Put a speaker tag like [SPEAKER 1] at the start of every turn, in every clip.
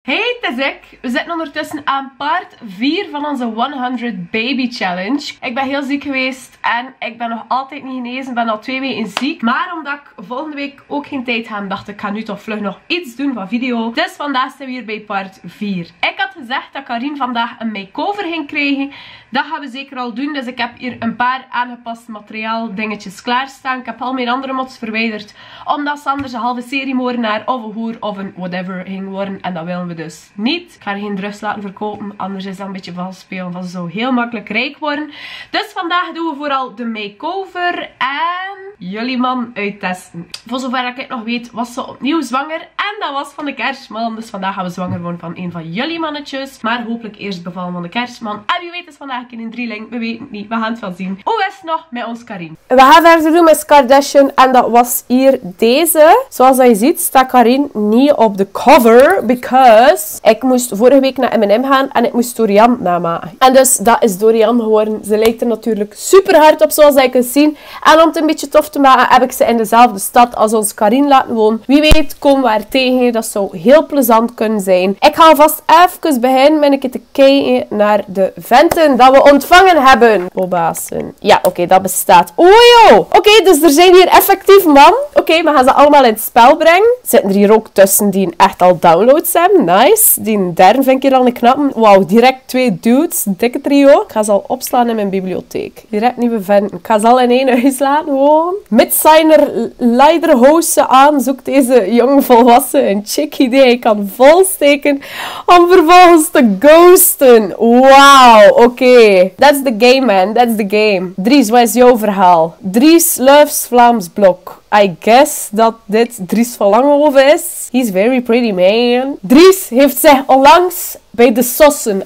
[SPEAKER 1] Hey, het is ik. We zitten ondertussen aan part 4 van onze 100 Baby Challenge. Ik ben heel ziek geweest en ik ben nog altijd niet genezen. Ik ben al 2 weken ziek. Maar omdat ik volgende week ook geen tijd heb, dacht ik ga nu toch vlug nog iets doen van video. Dus vandaag zijn we hier bij part 4. Ik had gezegd dat Karin vandaag een make-over ging krijgen. Dat gaan we zeker al doen. Dus ik heb hier een paar aangepast materiaal dingetjes klaarstaan. Ik heb al mijn andere mods verwijderd. Omdat ze anders een halve seriemoordenaar of een hoer of een whatever ging worden. En dat willen we dus niet. Ik ga er geen drugs laten verkopen. Anders is dat een beetje vals spelen. Want ze zou heel makkelijk rijk worden. Dus vandaag doen we vooral de make-over. En jullie man uittesten. Voor zover ik nog weet was ze opnieuw zwanger. En dat was van de kerstman. Dus vandaag gaan we zwanger worden van een van jullie mannetjes. Maar hopelijk eerst bevallen van de kerstman. En wie weet is vandaag een drieling. We weten het niet. We gaan het wel zien. Hoe is het nog met ons Karin?
[SPEAKER 2] We gaan verder doen met Kardashian. En dat was hier deze. Zoals je ziet staat Karin niet op de cover. Because ik moest vorige week naar M&M gaan. En ik moest Dorian namaken. En dus dat is Dorian geworden. Ze lijkt er natuurlijk super hard op zoals je kunt zien. En om het een beetje tof te maken heb ik ze in dezelfde stad als ons Karin laten wonen. Wie weet komen we haar tegen. Dat zou heel plezant kunnen zijn. Ik ga alvast even beginnen met een keer te kijken naar de venten dat we ontvangen hebben. Bobassen. Ja, oké, dat bestaat. Oh joh! Oké, dus er zijn hier effectief man. Oké, we gaan ze allemaal in het spel brengen. Zitten er hier ook tussen die echt al downloads hebben. Nice. Die derde vind ik hier al een knappen. Wauw, direct 2 dudes. Dikke trio. Ik ga ze al opslaan in mijn bibliotheek. Direct nieuwe venten. Ik ga ze al in één huis laten gewoon. Midsigner leiderhouse aan. Zoekt deze jonge volwassen een chickie die hij kan volsteken om vervolgens te ghosten. Wauw, oké. That's the game, man. That's the game. Dries, wat is jouw verhaal? Dries loves Vlaams blok. I guess dat dit Dries van Langehoven is. He's very pretty, man. Dries heeft zich onlangs bij de Sossen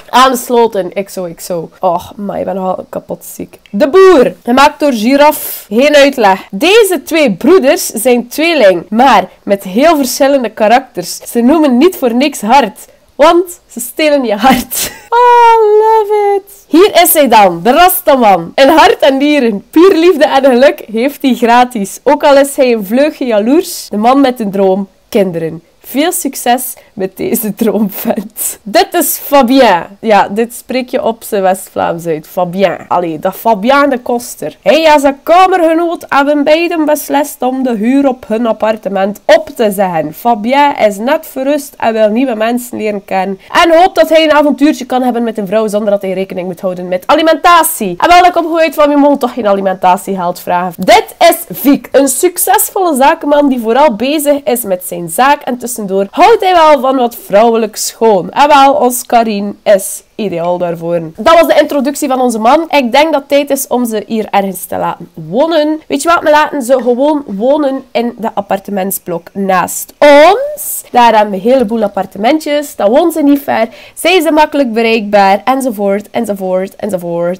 [SPEAKER 2] aangesloten. XO. Oh, maar ik ben nogal kapot ziek. De Boer. Gemaakt door Giraf. Geen uitleg. Deze 2 broeders zijn tweeling. Maar met heel verschillende karakters. Ze noemen niet voor niks hart. Want ze stelen je hart. Oh, love it. Hier is hij dan, de Rastaman. In hart en nieren, puur liefde en geluk heeft hij gratis. Ook al is hij een vleugje jaloers, de man met een droom, kinderen. Veel succes met deze droomvent. Dit is Fabien. Ja, dit spreek je op zijn West-Vlaams uit. Fabien. Allee, dat Fabien de Koster. Hij en zijn kamergenoot hebben beiden beslist om de huur op hun appartement op te zeggen. Fabien is net verrust en wil nieuwe mensen leren kennen. En hoopt dat hij een avontuurtje kan hebben met een vrouw zonder dat hij rekening moet houden met alimentatie. En wel, ik kom goed uit van, je mag toch geen alimentatiegeld vragen. Dit is Viek. Een succesvolle zakenman die vooral bezig is met zijn zaak en tussendoor houdt hij wel van wat vrouwelijk schoon. En wel, ons Karin is ideaal daarvoor. Dat was de introductie van onze man. Ik denk dat het tijd is om ze hier ergens te laten wonen. Weet je wat? We laten ze gewoon wonen in de appartementsblok naast ons. Daar hebben we een heleboel appartementjes. Dan wonen ze niet ver. Zijn ze makkelijk bereikbaar. Enzovoort.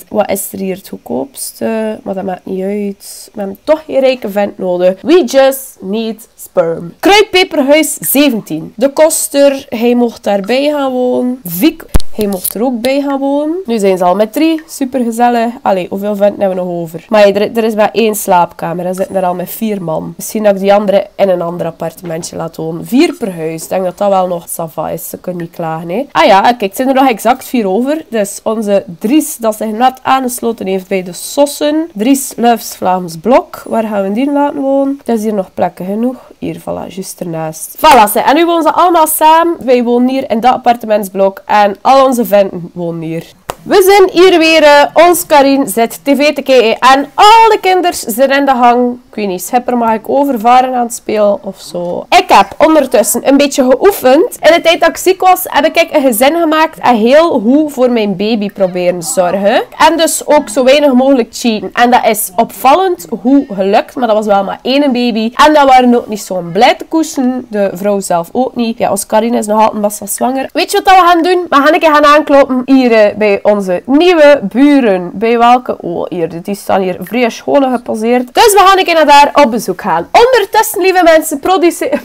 [SPEAKER 2] Wat is er hier het goedkoopste? Maar dat maakt niet uit. We hebben toch geen rijke vent nodig. We just need sperm. Kruidpeperhuis 17. De Koster. Hij mocht daarbij gaan wonen. Viek. Hij mocht er ook bij gaan wonen. Nu zijn ze al met 3. Super gezellig. Allee, hoeveel venten hebben we nog over? Maar er is maar 1 slaapkamer. En zitten er al met 4 man. Misschien dat ik die andere in een ander appartementje laat wonen. 4 per huis. Ik denk dat dat wel nog sava is. Ze kunnen niet klagen, hè. Ah ja, kijk, het zijn er nog exact 4 over. Dus onze Dries, dat zich net aangesloten heeft bij de Sossen. Dries loves Vlaams blok. Waar gaan we die laten wonen? Er is hier nog plekken genoeg. Hier, voilà, juist ernaast. Voilà, en nu wonen ze allemaal samen. Wij wonen hier in dat appartementsblok. En al onze venten wonen hier. We zijn hier weer. Ons Karin zit tv te kijken. En alle kinders zijn in de hang. Ik weet niet, schipper mag ik overvaren aan het spelen of zo. Ik heb ondertussen een beetje geoefend. In de tijd dat ik ziek was, heb ik een gezin gemaakt en heel goed voor mijn baby proberen zorgen. En dus ook zo weinig mogelijk cheaten. En dat is opvallend hoe gelukt, maar dat was wel maar 1 baby. En dat waren ook niet zo'n blij te koesten. De vrouw zelf ook niet. Ja, ons Karin is nog altijd best wel zwanger. Weet je wat we gaan doen? We gaan een keer gaan aankloppen hier bij onze nieuwe buren. Bij welke? Oh, hier, die staan hier vrij schoon geposeerd. Dus we gaan een keer naar daar op bezoek gaan. Ondertussen, lieve mensen, produceer.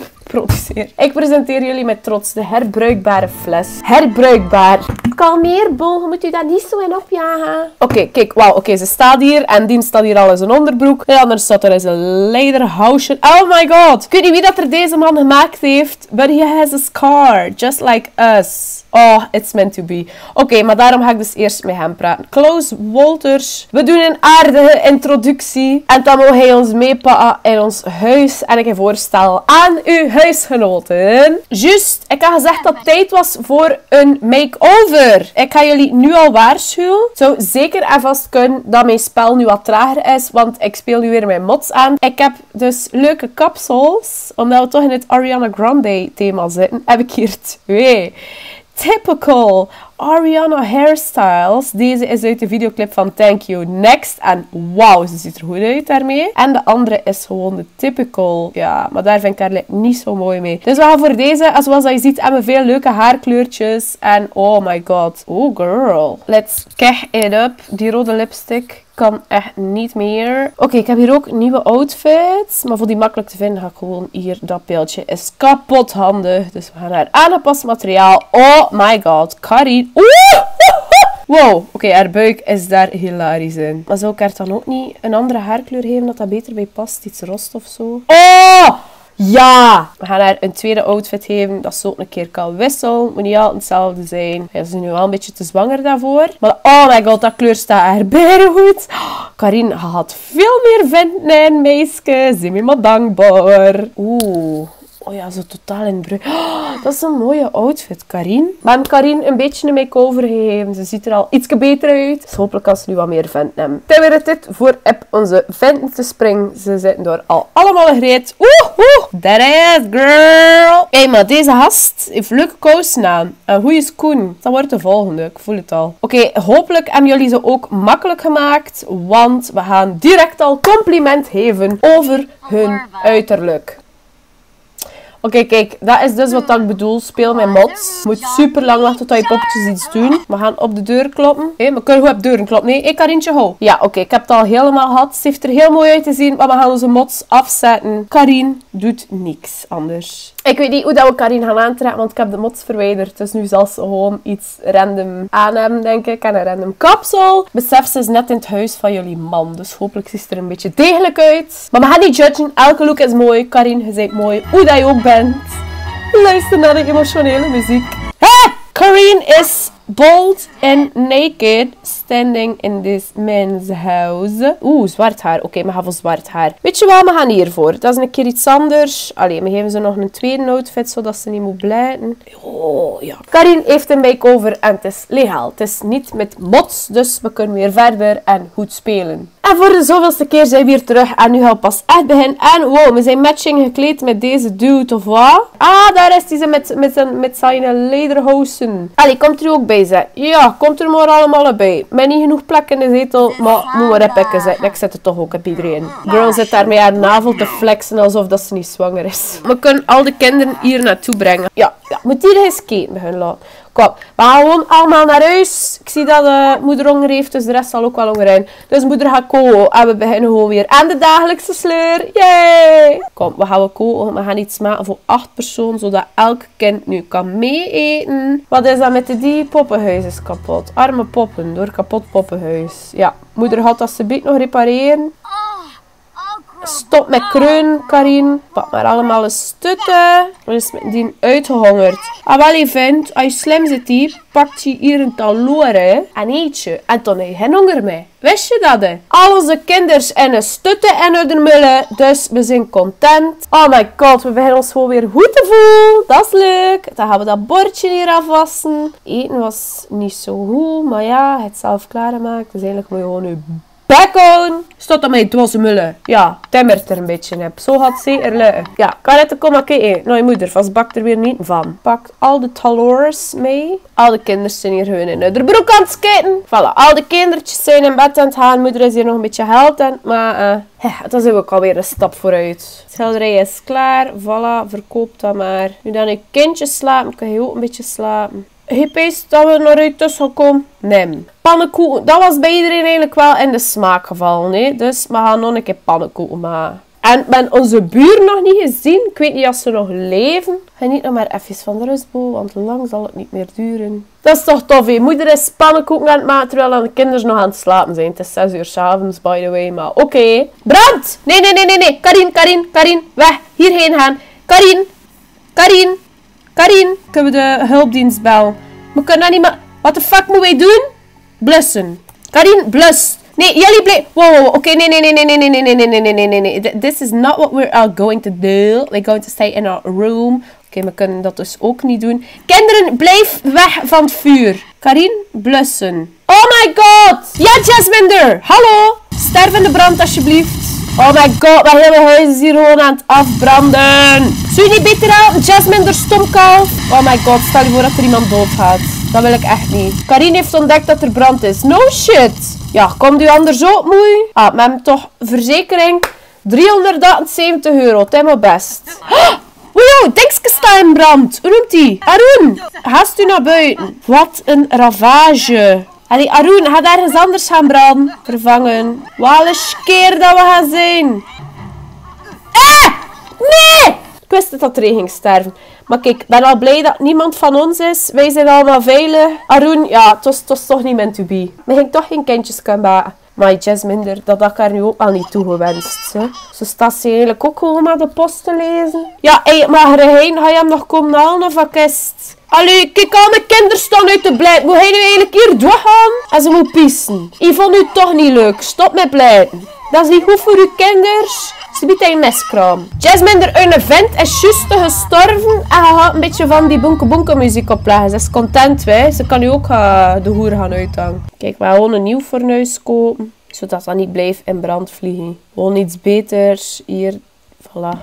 [SPEAKER 2] Ik presenteer jullie met trots de herbruikbare fles. Herbruikbaar. kalmeer, Bo. Je moet u daar niet zo in opjagen. Oké, kijk. Wauw, oké, ze staat hier. En die staat hier al in zijn onderbroek. En de andere staat er in zijn lederhousje. Oh my god. Ik weet niet wie dat er deze man gemaakt heeft. But he has a scar. Just like us. Oh, it's meant to be. Oké, maar daarom ga ik dus eerst met hem praten. Klaus Wolters. We doen een aardige introductie. En dan moet hij ons meepakken in ons huis. En ik ga voorstellen aan uw huisgenoten. Juist, ik had gezegd dat het tijd was voor een make-over. Ik ga jullie nu al waarschuwen. Het zou zeker en vast kunnen dat mijn spel nu wat trager is. Want ik speel nu weer mijn mods aan. Ik heb dus leuke kapsels. Omdat we toch in het Ariana Grande thema zitten. Heb ik hier 2. Typical Ariana hairstyles. Deze is uit de videoclip van Thank You Next. En wauw, ze ziet er goed uit daarmee. En de andere is gewoon de typical. Ja, maar daar vind ik haar niet zo mooi mee. Dus we gaan voor deze. En zoals je ziet hebben we veel leuke haarkleurtjes. En oh my god. Oh girl. Let's kick it up. Die rode lipstick kan echt niet meer. Oké, ik heb hier ook nieuwe outfits. Maar voor die makkelijk te vinden ga ik gewoon hier. Dat beeldje is kapot handig. Dus we gaan naar aangepast materiaal. Oh my god. Karin. Oeh! Wow, oké, haar buik is daar hilarisch in. Maar zou ik haar dan ook niet een andere haarkleur geven dat dat beter bij past? Iets rost of zo? Oh! Ja! We gaan haar een tweede outfit geven dat ze ook een keer kan wisselen. Moet niet altijd hetzelfde zijn. Ja, ze is nu wel een beetje te zwanger daarvoor. Maar oh my god, dat kleur staat haar bijna goed. Karin had veel meer vinden in meisje. Zijn we maar dankbaar. Oeh. Oh ja, zo totaal in bruik. Oh, dat is een mooie outfit, Karin. We hebben Karin een beetje een make-over gegeven. Ze ziet er al iets beter uit. Dus hopelijk kan ze nu wat meer venten hebben. Dan weer het voor op onze venten te springen. Ze zitten door al allemaal gereed. That is, girl. Hé, maar deze gast heeft leuke kousen aan. Een goede schoen. Dat wordt de volgende. Ik voel het al. Oké, hopelijk hebben jullie ze ook makkelijk gemaakt. Want we gaan direct al compliment geven over hun uiterlijk. Oké, kijk, dat is dus wat ik bedoel. Speel met mods. Je moet super lang wachten tot je poppetjes iets doen. We gaan op de deur kloppen. We kunnen goed op de deur kloppen. Nee, Karintje, hou. Ja, oké, ik heb het al helemaal gehad. Ze heeft er heel mooi uit te zien. Maar we gaan onze mods afzetten. Karin doet niks anders. Ik weet niet hoe dat we Karin gaan aantrekken, want ik heb de mods verwijderd. Dus nu zal ze gewoon iets random aan hebben, denk ik. En een random kapsel. Besef, ze is net in het huis van jullie man. Dus hopelijk ziet ze er een beetje degelijk uit. Maar we gaan niet judgen. Elke look is mooi. Karin, je bent mooi. Hoe dat je ook bent. Luister naar de emotionele muziek. Ah! Karin is bold and naked, standing in this man's house. Oeh, zwart haar. Oké, we gaan voor zwart haar. Weet je wat, we gaan hiervoor. Dat is een keer iets anders. Allee, we geven ze nog een tweede outfit, zodat ze niet moet blijten. Oh, ja. Karin heeft een make-over en het is legaal. Het is niet met mods, dus we kunnen weer verder en goed spelen. En voor de zoveelste keer zijn we weer terug. En nu gaan we pas echt beginnen. En wow, we zijn matching gekleed met deze dude, of wat? Ah, daar is hij met zijn lederhosen. Allee, komt er ook bij, ze. Ja, komt er maar allemaal bij. Met niet genoeg plek in de zetel, maar moet maar repekken zijn. Ik zet het toch ook op iedereen. Girl zit daar met haar navel te flexen alsof dat ze niet zwanger is. We kunnen al de kinderen hier naartoe brengen. Ja, moet hier eens kijken beginnen laten. Kom, we gaan gewoon allemaal naar huis. Ik zie dat moeder honger heeft, dus de rest zal ook wel honger hebben. Dus moeder gaat koken en we beginnen gewoon weer aan de dagelijkse sleur. Yay! Kom, we gaan koken. We gaan iets maken voor 8 personen, zodat elk kind nu kan mee eten. Wat is dat met die poppenhuis is kapot? Arme poppen, door kapot poppenhuis. Ja, moeder gaat dat ze biedt nog repareren. Stop met kreunen, Karin. Pak maar allemaal een stutten. Dan is met die uitgehongerd. En wel je vindt, als je slim zit hier, pakt je hier een taloren en eet je. En dan heb je geen honger meer. Wist je dat? Hè? Al onze kinders en een stutten en uit de mullen. Dus we zijn content. Oh my god, we beginnen ons gewoon weer goed te voelen. Dat is leuk. Dan gaan we dat bordje hier afwassen. Eten was niet zo goed, maar ja, het zelf klaargemaakt. Dus eigenlijk moet je gewoon je bek. Stop dan met dwaze mullen. Ja, timmert er een beetje op. Zo gaat het zeker lukken. Ja, Karette, kom maar kijken. Nou, je moeder vast bakt er weer niet van. Pak al de talors mee. Al de kinderen zijn hier gewoon in de broek aan het skaten. Voilà, al de kindertjes zijn in bed aan het gaan. Moeder is hier nog een beetje geld aan. Maar dat is ook alweer een stap vooruit. Het schilderij is klaar. Voilà, verkoop dat maar. Nu dan je kindjes slapen, kan je ook een beetje slapen. Je peest dat we nog uit tussen komen? Nee. Pannenkoeken, dat was bij iedereen eigenlijk wel in de smaak gevallen. Hè? Dus we gaan nog een keer pannenkoeken maken. En ben onze buur nog niet gezien. Ik weet niet of ze nog leven. Geniet nog maar even van de rustbol, want lang zal het niet meer duren. Dat is toch tof, hè? Moeder is pannenkoeken aan het maken, terwijl de kinderen nog aan het slapen zijn. Het is 6 uur 's avonds, by the way, maar oké. Brand! Nee. Karin, weg. Hierheen gaan. Karin. Kunnen we de hulpdienst bellen? We kunnen dat niet maar... Wat de fuck moeten wij doen? Blussen. Karin, blus. Nee, jullie blijven... Wow. Oké, nee. This is not what we're going to do. We're going to stay in our room. Oké, we kunnen dat dus ook niet doen. Kinderen, blijf weg van het vuur. Karin, blussen. Oh my god. Ja, Jasminder. Hallo. Sterf in de brand, alsjeblieft. Oh my god, mijn hele huis is hier gewoon aan het afbranden. Zou je niet beter helpen? Jasminder, stomkalf. Oh my god, stel je voor dat er iemand doodgaat. Dat wil ik echt niet. Karin heeft ontdekt dat er brand is. No shit. Ja, komt u anders ook, moei? Ah, we hebben toch verzekering. €378. Het is mijn best. Oei, Dingske staat in brand. Hoe noemt die? Arun, haast u naar buiten. Wat een ravage. Allee, Arun, ga daar ergens anders gaan branden. Vervangen. Wat een keer dat we gaan zijn. Nee! Ik wist het dat er ging sterven. Maar kijk, ik ben al blij dat niemand van ons is. Wij zijn allemaal veilig. Arun, ja, het was toch niet meant to be. We gingen toch geen kindjes kunnen maken. Maar Jasminder, dat had ik haar nu ook al niet toegewenst. Hè. Zo staat ze eigenlijk ook gewoon maar de post te lezen. Ja, hey, maar Reijn, ga je hem nog komen halen of wat is het? Allee, kijk, al mijn kinderen staan uit te blijven. Moet hij nu eigenlijk hier doorgaan? En ze moet pissen. Ik vond u toch niet leuk. Stop met blijven. Dat is niet goed voor uw kinders. Ze biedt een meskraam. Jasminder, een vent is juist gestorven. En je gaat een beetje van die bonke muziek opleggen. Ze is content, wij. Ze kan nu ook de hoer gaan uithangen. Kijk, we gaan gewoon een nieuw fornuis kopen. Zodat dat niet blijft in brand vliegen. Gewoon iets beters. Hier, voilà.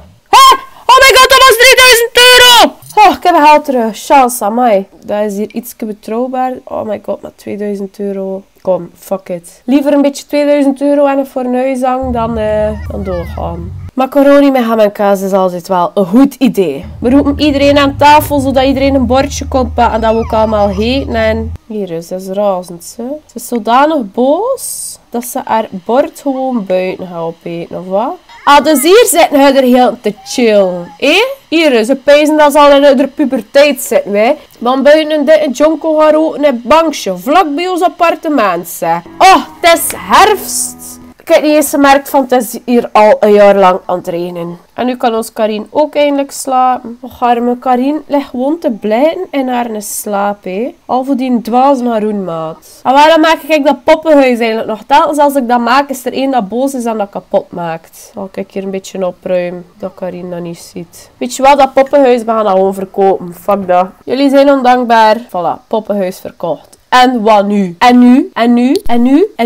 [SPEAKER 2] Oh my god, dat was €3000! Oh, ik heb geld terug. Chance, amai. Dat is hier iets betrouwbaar. Oh my god, maar €2000. Kom, fuck it. Liever een beetje €2000 aan een fornuis hangen dan doorgaan. Macaroni met ham en kaas is altijd wel een goed idee. We roepen iedereen aan tafel, zodat iedereen een bordje komt pakken en dat we ook allemaal eten. En hier is, dat is razend. Ze is zodanig boos dat ze haar bord gewoon buiten gaat opeten, of wat? Ah, dus hier zitten we er heel te chillen. Hier, ze pijzen dat ze al in de puberteit zitten, wij. Want buiten een dikke jonko gaan roken een bankje, vlak bij ons appartement, zeg. Oh, het is herfst. Ik heb niet eens gemerkt van het is hier al een jaar lang aan het regenen. En nu kan ons Karin ook eindelijk slapen. Och, arme Karin ligt gewoon te blijten in haar slaap, hè. Al voor die dwaas naar Roenmaat. En waarom maak ik dat poppenhuis eigenlijk nog? Telkens als ik dat maak, is er één dat boos is en dat kapot maakt. Zal ik hier een beetje opruimen, dat Karin dat niet ziet. Weet je wat, dat poppenhuis, we gaan dat gewoon verkopen. Fuck dat. Jullie zijn ondankbaar. Voilà, poppenhuis verkocht. En wat nu? En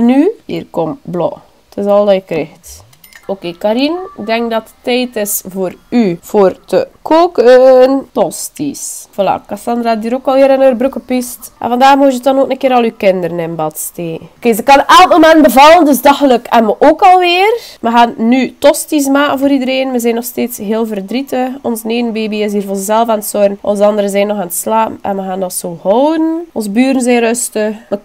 [SPEAKER 2] nu? Hier, kom, blauw. Dat is al dat je krijgt. Oké, Karin, ik denk dat het tijd is voor u voor te koken. Tosties. Voilà, Cassandra had hier ook alweer in haar broek gepist. En vandaag moet je dan ook een keer al uw kinderen in bad steken. Oké, ze kan elk moment bevallen, dus dat geluk hebben we ook alweer. We gaan nu tosties maken voor iedereen. We zijn nog steeds heel verdrietig. Ons ene baby is hier voor zichzelf aan het zorgen. Onze anderen zijn nog aan het slapen en we gaan dat zo houden. Onze buren zijn rustig. We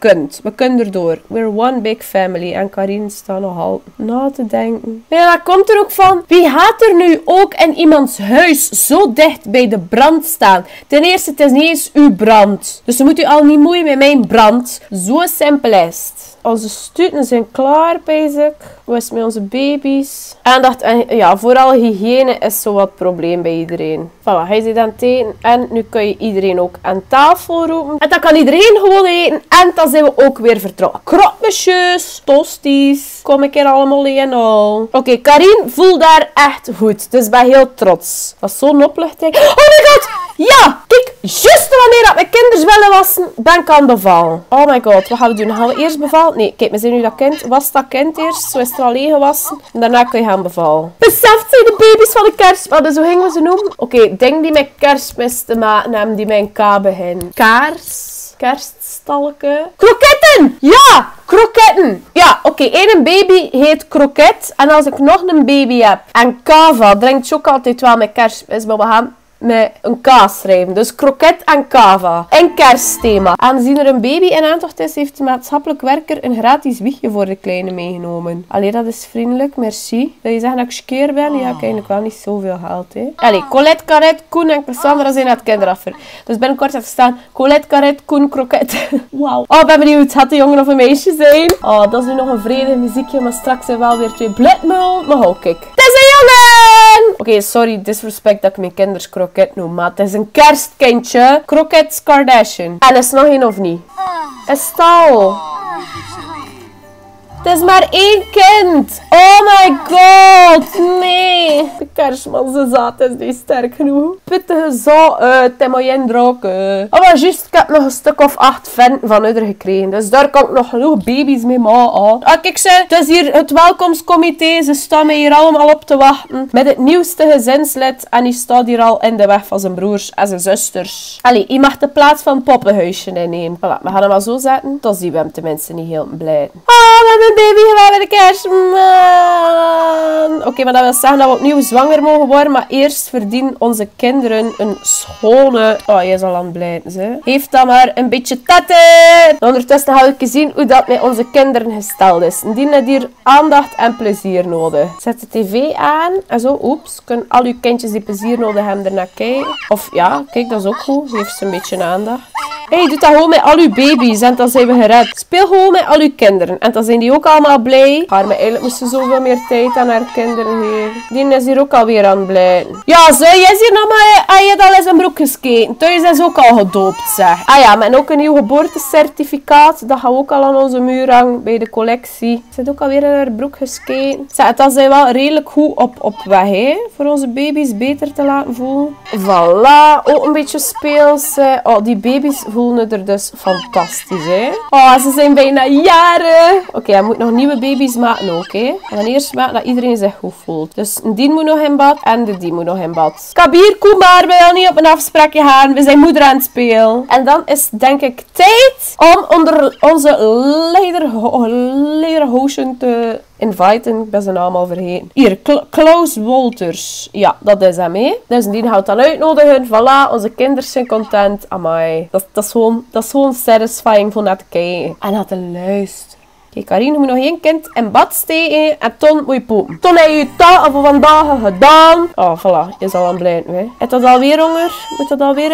[SPEAKER 2] kunnen erdoor. We're one big family. En Karin staat nog al na te denken. Ja, dat komt er ook van. Wie gaat er nu ook in iemands huis zo dicht bij de brand staan? Ten eerste, het is niet eens uw brand. Dus je moet u al niet moeien met mijn brand. Zo simpel is het. Onze studenten zijn klaar, basic. Hoe is het met onze baby's? Aandacht en ja, vooral hygiëne is zo wat probleem bij iedereen. Voilà, hij zit aan het eten. En nu kun je iedereen ook aan tafel roepen. En dan kan iedereen gewoon eten. En dan zijn we ook weer vertrokken. Krokmesjes, tosties. Kom ik hier allemaal in al. Oké, Karin voelt daar echt goed. Dus ik ben heel trots. Dat is zo'n opluchting. Oh my god! Ja! Kijk, juist wanneer dat mijn kinderen willen wassen, ben ik aan het bevallen. Oh my god, wat gaan we doen? Gaan we eerst bevallen? Nee, kijk, we zijn nu dat kind. Was dat kind eerst? Zo is het alleen gewassen. En daarna kun je gaan bevallen. Beseft zijn de baby's van de kerstmis. Wat zo gingen we ze noemen? Oké, denk die met kerstmis te maken hebben, die met een K beginnen. Kerststalken. Kroketten! Ja! Kroketten! Ja, oké. Eén baby heet kroket. En als ik nog een baby heb en Kava drinkt je ook altijd wel met kerstmis. Maar we gaan met een kaasrijm. Dus kroket en kava. En kerstthema. Aangezien er een baby in aantocht is, heeft de maatschappelijk werker een gratis wiegje voor de kleine meegenomen. Allee, dat is vriendelijk. Merci. Wil je zeggen dat ik skeer ben? Ja, ik heb eigenlijk wel niet zoveel geld, hè. Allee, Colette, Caret, Koen en Cassandra zijn naar het kinderaffer. Dus binnenkort heeft gestaan Colette, Caret, Koen, kroket. Wauw. Oh, ik ben benieuwd. Gaat het een jongen of een meisje zijn? Oh, dat is nu nog een vredig muziekje, maar straks zijn wel weer 2 blitmul. Maar ook kijk. Het is een jongen! Oké, sorry, disrespect dat ik mijn kinders kroket noem, maar het is een kerstkindje. Kroket Kardashian. En is er nog één of niet? Is het al? Het is maar 1 kind. Oh my god. Nee. De kerstmanszaad is niet sterk genoeg. Pittige zo uit. Het moet je indrukken. Oh, maar juist. Ik heb nog een stuk of 8 venten van ouder gekregen. Dus daar kan ik nog genoeg baby's mee maken. Ah, kijk ze. Het is hier het welkomstcomité. Ze staan mij hier allemaal op te wachten. Met het nieuwste gezinslid. En die staat hier al in de weg van zijn broers en zijn zusters. Allee, je mag de plaats van het poppenhuisje innemen. Voilà, we gaan hem maar zo zetten. Dan zien we hem tenminste niet heel blij. Oh, we hebben baby geweest bij de kerstman. Oké, maar dat wil zeggen dat we opnieuw zwanger mogen worden. Maar eerst verdienen onze kinderen een schone... Oh, je is al aan het blijten, ze. Heeft dan maar een beetje tetten. Ondertussen gaan we zien hoe dat met onze kinderen gesteld is. Die hebben hier aandacht en plezier nodig. Zet de tv aan. En zo, oeps. Kunnen al uw kindjes die plezier nodig hebben ernaar kijken. Of ja, kijk, dat is ook goed. Geef ze een beetje aandacht. Hey, doe dat gewoon met al uw baby's en dan zijn we gered. Speel gewoon met al uw kinderen. En dan zijn die ook allemaal blij. Maar eigenlijk moest ze zoveel meer tijd aan haar kinderen geven. Die is hier ook alweer aan het blijven. Ja, ze, jij is hier nog maar... Ah, je hebt al eens een broek gesketen. Thuis is ook al gedoopt, zeg. Ah ja, en ook een nieuw geboortecertificaat. Dat gaat ook al aan onze muur hangen bij de collectie. Ze heeft ook alweer in haar broek gesketen. Zeg, dat zijn wel redelijk goed op weg, hè. Voor onze baby's beter te laten voelen. Voilà, ook een beetje speels. Oh, die baby's voelen er dus fantastisch, hè. Oh, ze zijn bijna jaren. Oké, hij moet nog nieuwe baby's maken ook, hè. We gaan eerst maken dat iedereen zich goed voelt. Dus die moet nog in bad en die moet nog in bad. Kabir, kom maar, we willen niet op een afspraakje gaan. We zijn moeder aan het spelen. En dan is het denk ik tijd om onder onze lederhoosje te inviten. Ik ben zijn naam al vergeten. Hier, Klaus Wolters. Ja, dat is hem, hè. Dus die gaat dan uitnodigen. Voilà, onze kinderen zijn content. Amai. Dat is gewoon satisfying voor naar te kijken. En naar te luisteren. Kijk, Karine moet nog 1 kind in bad steken en Ton moet je poepen. Ton heeft je taak voor vandaag gedaan. Oh, voilà. Je zal aan blijven, hè. Heb je dat alweer honger? Moet je dat alweer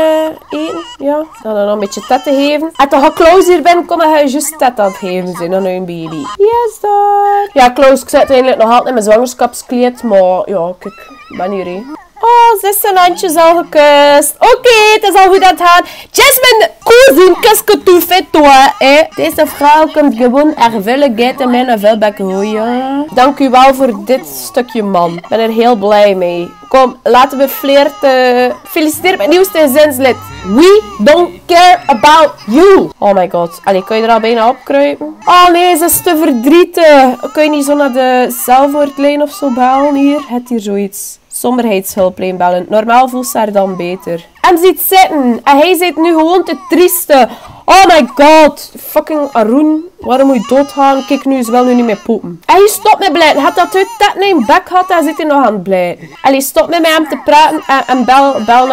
[SPEAKER 2] eten? Ja. Dan nog een beetje tet te geven. En dan gaat Klaus hier binnenkomen en ga je juist tet aan het geven zijn aan een baby. Yes, daar. Ja, Klaus, ik zit eigenlijk nog altijd in mijn zwangerschapskleed, maar ja, kijk, ik ben hier, hè. Oh, ze is zijn handjes al gekust. Oké, het is al goed aan het gaan. Jasmine, cousine, qu'est-ce que tu fais toi, hè? Deze vrouw komt gewoon ervullen geit in mijn vuilbak gooien. Dank u wel voor dit stukje man. Ik ben er heel blij mee. Kom, laten we flirten. Feliciteer met het nieuwste gezinslid. We don't care about you. Oh my god. Allee, kan je er al bijna opkruipen? Oh nee, ze is te verdrietig. Kun je niet zo naar de zelfmoordlijn of zo bellen hier? Het hier zoiets. Somberheidshulplijn bellen. Normaal voelt ze haar dan beter. En ziet zitten. En hij zit nu gewoon te trieste. Oh my god. Fucking Arun. Waarom moet je doodgaan? Kijk, nu is wel nu niet meer poepen. En hij stopt met blijten. Had dat uit dat naar een bek had, dan zit hij nog aan het blijten. En hij stopt met hem te praten en bel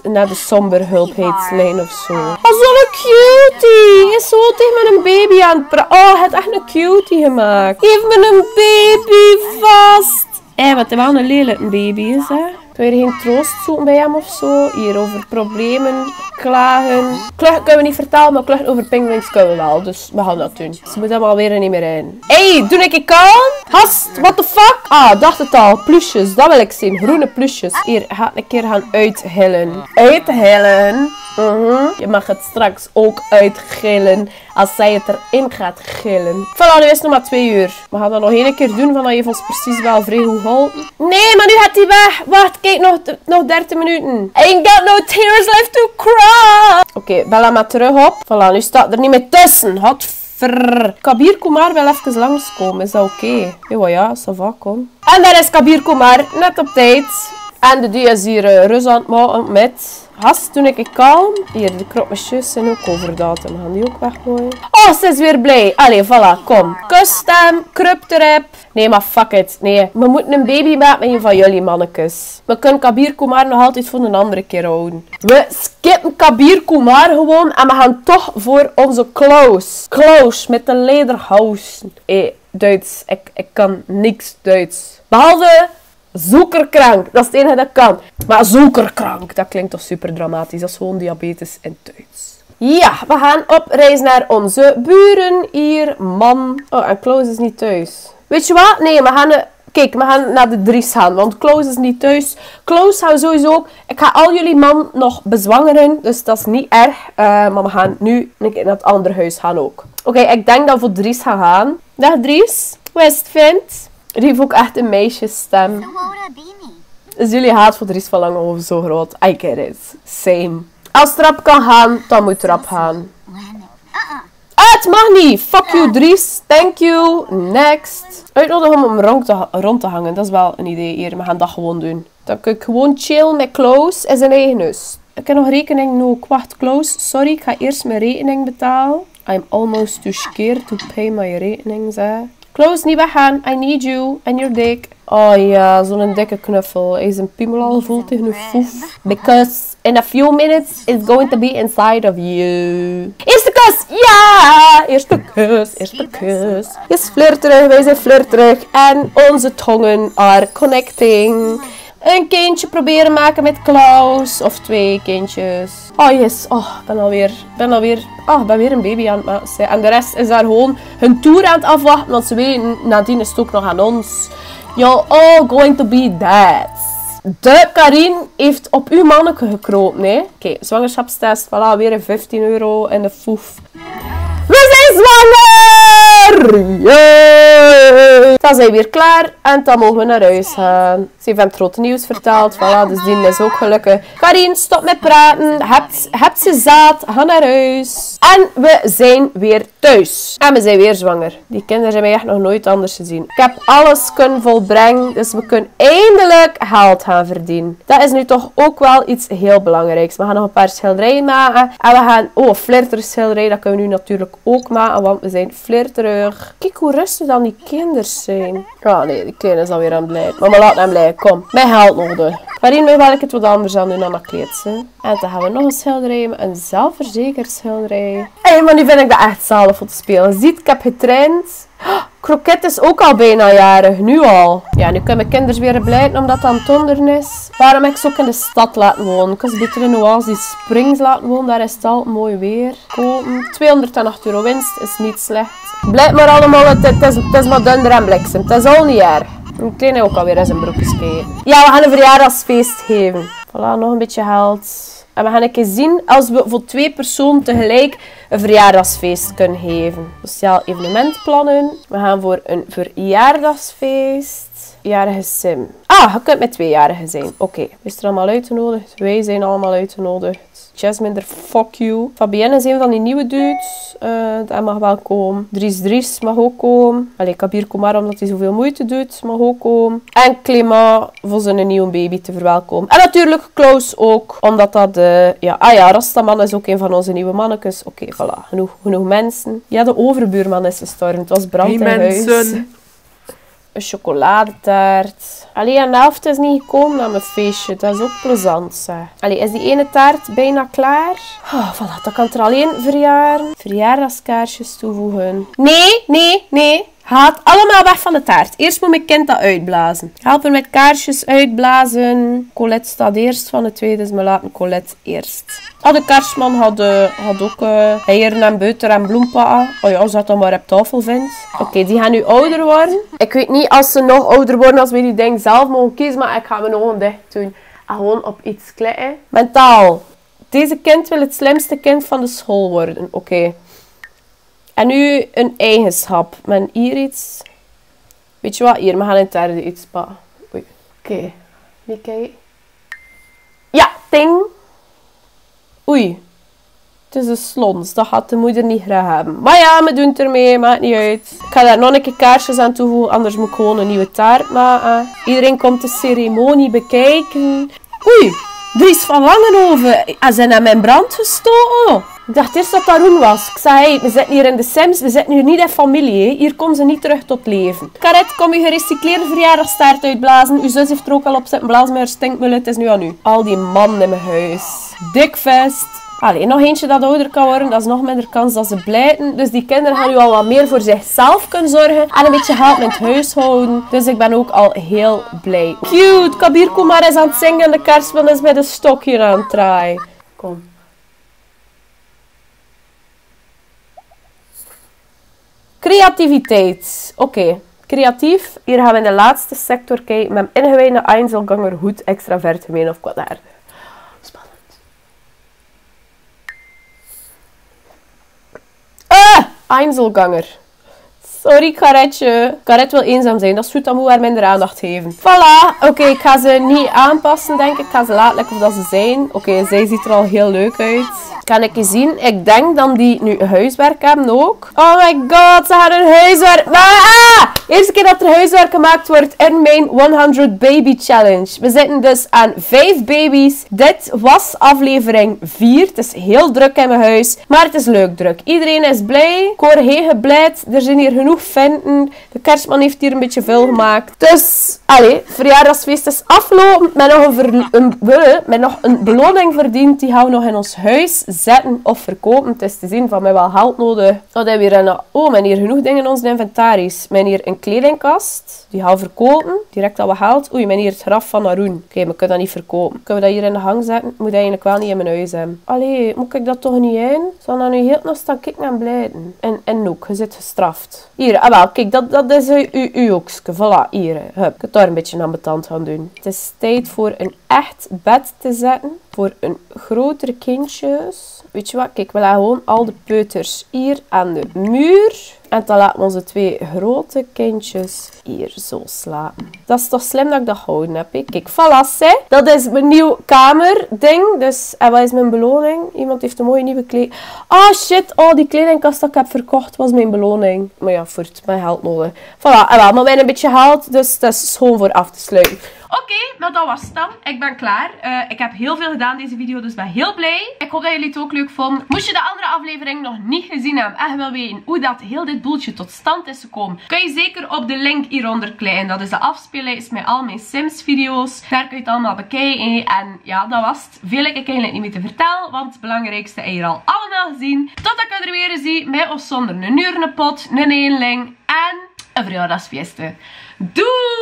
[SPEAKER 2] naar de somberhulpheidslijn of zo. Oh, zo'n cutie. Hij is zo tegen met een baby aan het praten. Oh, hij heeft echt een cutie gemaakt. Geef me een baby vast. Wat er wel een lelijke baby is, hè. Kun je geen troost zoeken bij hem of zo? Hier over problemen, klagen. Klachten kunnen we niet vertellen, maar klachten over pinguïns kunnen we wel. Dus we gaan dat doen. Ze moet hem alweer niet meer in. Hey, doe ik kalm? Hast, what the fuck? Ah, dacht het al. Plusjes, dat wil ik zien. Groene plusjes. Hier, ga een keer gaan uithillen. Uithillen? Je mag het straks ook uitgillen als zij het erin gaat gillen. Voilà, nu is het nog maar 2 uur. We gaan dat nog 1 keer doen, van dat je ons precies wel vrij goed geholpen. Nee, maar nu gaat hij weg. Wacht, kijk, nog 30 minuten. Ain't got no tears left to cry. Oké, bel hem maar terug op. Voilà, nu staat er niet meer tussen. Kabir Kumar wil even langskomen, is dat oké? Ja, ça va, kom. En daar is Kabir Kumar, net op tijd. En de die is hier rust aan het maken met... Gast, toen ik kalm. Hier, de kropmesjes zijn ook overdatum. Gaan die ook weggooien? Oh, ze is weer blij. Allee, voilà, kom. Kus hem, kruip erop. Nee, maar fuck it. Nee, we moeten een baby maken met een van jullie mannetjes. We kunnen Kabir Kumar nog altijd voor een andere keer houden. We skippen Kabir Kumar gewoon en we gaan toch voor onze Klaus. Klaus met de lederhousen. Duits. Ik kan niks Duits. Behalve... Zoekerkrank, dat is het enige dat kan. Maar zoekerkrank, dat klinkt toch super dramatisch. Dat is gewoon diabetes in Duits. Ja, we gaan op reis naar onze buren hier. Man. Oh, en Klaus is niet thuis. Weet je wat? Nee, we gaan... Kijk, we gaan naar de Dries gaan, want Klaus is niet thuis. Klaus gaan sowieso... Ik ga al jullie man nog bezwangeren, dus dat is niet erg. Maar we gaan nu een keer naar het andere huis gaan ook. Oké, ik denk dat we voor Dries gaan. Dag Dries, hoe is het, vriend? Die heeft ook echt een meisjesstem. Dus jullie haat voor Dries van Langenhoven zo groot. I get it. Same. Als het rap kan gaan, dan moet het rap gaan. Het mag niet. Fuck you, Dries. Thank you. Next. Uitnodigen om rond te hangen. Dat is wel een idee hier. We gaan dat gewoon doen. Dan kun ik gewoon chillen met Klaus in zijn eigen huis. Ik heb nog rekening ook. Wacht, Klaus. Sorry, ik ga eerst mijn rekening betalen. I'm almost too scared to pay my rekening, zeg. Klaus, niet weggaan. I need you. And your dick. Oh ja, zo'n dikke knuffel. Hij is een piemel al gevoeld tegen een foef. Because in a few minutes it's going to be inside of you. Eerste kus! Ja! Eerste kus. Eerste kus. Je is flirterig, wij zijn flirterig. En onze tongen are connecting. Een kindje proberen maken met Klaus. Of 2 kindjes. Oh yes. Oh, ik ben weer een baby aan het maken. En de rest is daar gewoon hun tour aan het afwachten. Want ze weten, nadien is het ook nog aan ons. You're all going to be dads. De Karin heeft op uw manneke gekropen, hè. Oké, zwangerschapstest. Voilà, weer een €15 in de foef. We zijn zwanger! Yay! Dan zijn we weer klaar en dan mogen we naar huis gaan. Ze heeft hem het grote nieuws verteld. Voilà, dus die is ook gelukkig. Karin, stop met praten. Hebt ze zaad? Ga naar huis. En we zijn weer thuis. En we zijn weer zwanger. Die kinderen zijn mij echt nog nooit anders gezien. Ik heb alles kunnen volbrengen. Dus we kunnen eindelijk geld gaan verdienen. Dat is nu toch ook wel iets heel belangrijks. We gaan nog een paar schilderijen maken. En we gaan... Oh, flirterschilderij. Dat kunnen we nu natuurlijk ook maken. Want we zijn flirterig. Kijk hoe rustig dan die kinderen zijn. Oh nee, die kleine is alweer aan het blijven. Maar we laten hem blijven. Kom, mij geld nodig. Waarin wil ik het wat anders aan doen dan dat kleed. En dan gaan we nog een schilderij. Een zelfverzekerd schilderij. Hé, maar nu vind ik dat echt zalig voor te spelen. Ziet, ik heb getraind. Kroket is ook al bijna jarig, nu al. Ja, nu kunnen mijn kinderen weer blijven omdat het aan het donderen is. Waarom heb ik ze ook in de stad laten wonen? Ik kan ze beter in Oasis Springs laten wonen, daar is het al mooi weer. Kopen. €208 winst is niet slecht. Blijf maar allemaal, het is maar dunder en bliksem. Het is al niet erg. Een kleine ook alweer in zijn broekjes kijken. Ja, we gaan een verjaardagsfeest geven. Voilà, nog een beetje geld. En we gaan een keer zien als we voor 2 personen tegelijk een verjaardagsfeest kunnen geven. Sociaal evenement plannen. We gaan voor een verjaardagsfeest. Jarige Sim. Ah, je kunt met 2-jarigen zijn. Oké. Is er allemaal uitgenodigd? Wij zijn allemaal uitgenodigd. Jasmine, fuck you. Fabienne is een van die nieuwe dudes. Dat mag wel komen. Dries mag ook komen. Allee, Kabir Kumar, omdat hij zoveel moeite doet, mag ook komen. En Clément voor zijn nieuwe baby te verwelkomen. En natuurlijk Klaus ook. Omdat dat... Rastaman is ook een van onze nieuwe mannetjes. Oké, voilà. Genoeg mensen. Ja, de overbuurman is gestorven. Het was brand in huis. Mensen. Een chocoladetaart. Allee, en de helft is niet gekomen naar mijn feestje. Dat is ook plezant, zeg. Allee, is die ene taart bijna klaar? Oh, voilà, dan kan er alleen verjaren. Verjaardagskaarsjes toevoegen. Nee. Haal allemaal weg van de taart. Eerst moet mijn kind dat uitblazen. Help er met kaarsjes uitblazen. Colette staat eerst van de tweede, dus we laten Colette eerst. De kaarsman had ook eieren en boter en bloempakken. Oh ja, als dat dan maar op tafel vindt. Oké, die gaan nu ouder worden. Ik weet niet als ze nog ouder worden als we die ding zelf mogen kiezen, maar ik ga mijn ogen dicht doen. En gewoon op iets klikken. Mentaal. Deze kind wil het slimste kind van de school worden. Oké. En nu een eigenschap. Met hier iets. Weet je wat? Hier, we gaan in het derde iets pakken. Oei. Oké. Wie kijk? Ja, ting. Oei. Het is een slons, dat gaat de moeder niet graag hebben. Maar ja, we doen het ermee, maakt niet uit. Ik ga daar nog een keer kaarsjes aan toevoegen, anders moet ik gewoon een nieuwe taart maken. Iedereen komt de ceremonie bekijken. Oei, Dries van Langenhoven. Zijn naar mijn brand gestoken? Ik dacht eerst dat dat Roen was. Ik zei, hey, we zitten hier in de Sims, we zitten hier niet in familie. Hè. Hier komen ze niet terug tot leven. Karet, kom je gerecycleerde verjaardagstaart uitblazen. Uw zus heeft er ook al op zitten blazen met haar stinkmullen. Het is nu aan u. Al die mannen in mijn huis. Dikvest. Allee, nog eentje dat ouder kan worden, dat is nog minder kans dat ze blijten. Dus die kinderen gaan nu al wat meer voor zichzelf kunnen zorgen. En een beetje helpen met het huishouden. Dus ik ben ook al heel blij. Cute, Kabir Kumar is aan het zingen en de kerstman is met een stokje aan het draaien. Kom. Creativiteit. Oké, creatief. Hier gaan we in de laatste sector kijken met een ingewijde Einzelganger goed extravert gemeen of kwaadaardig. Spannend. Einzelganger. Sorry, Karetje. Karet wil eenzaam zijn. Dat is goed, dan moet haar minder aandacht geven. Voilà. Oké, ik ga ze niet aanpassen, denk ik. Ik ga ze laten lekker of dat ze zijn. Oké, zij ziet er al heel leuk uit. Kan ik je zien? Ik denk dan die nu huiswerk hebben ook. Oh my god, ze gaan hun huiswerk... Eerste keer dat er huiswerk gemaakt wordt in mijn 100 Baby Challenge. We zitten dus aan 5 baby's. Dit was aflevering 4. Het is heel druk in mijn huis, maar het is leuk druk. Iedereen is blij. Ik hoor heel geblijd. Er zijn hier genoeg venten. De kerstman heeft hier een beetje veel gemaakt. Dus, allee, verjaardagsfeest is afgelopen. Met nog een beloning verdiend. Die gaan we nog in ons huis zetten of verkopen. Het is te zien van mij wel geld nodig. Wat hebben we hier? Oh, men hier genoeg dingen in ons inventaris. Men hier een kledingkast. Die gaan we verkopen. Direct al wat geld. Oei, men hier het graf van Haroon. Oké, maar kunnen dat niet verkopen. Kunnen we dat hier in de hang zetten? Ik moet dat eigenlijk wel niet in mijn huis hebben. Allee, moet ik dat toch niet in? Zal dat nu heel nog staan kijken en blijten? En ook, je zit gestraft. Hier, wel, kijk, dat is uw oogstje. Voilà, hier. Hup. Ik kan daar een beetje aan betand gaan doen. Het is tijd voor een echt bed te zetten. Voor een grotere kindjes. Weet je wat? Kijk, we leggen gewoon al de peuters hier aan de muur. En dan laten we onze 2 grote kindjes hier zo slapen. Dat is toch slim dat ik dat gehouden heb. Hè? Kijk, voilà, hè? Dat is mijn nieuw kamerding. Dus, en wat is mijn beloning? Iemand heeft een mooie nieuwe kleding. Oh shit, oh, die kledingkast dat ik heb verkocht was mijn beloning. Maar ja, voor het mijn geld nodig. Voilà, en wel, maar wij een beetje geld, dus dat is gewoon voor af te sluiten.
[SPEAKER 1] Oké, nou dat was het dan. Ik ben klaar. Ik heb heel veel gedaan deze video, dus ben heel blij. Ik hoop dat jullie het ook leuk vonden. Moest je de andere aflevering nog niet gezien hebben en je wil weten hoe dat heel dit boeltje tot stand is gekomen, kun je zeker op de link hieronder klikken. Dat is de afspeellijst met al mijn Sims video's. Daar kun je het allemaal bekijken. En ja, dat was het. Veel heb ik eigenlijk niet meer te vertellen, want het belangrijkste heb je al allemaal gezien. Totdat ik er weer zie, met of zonder een urenpot, een eenling en een verjaardagsfeest. Doei!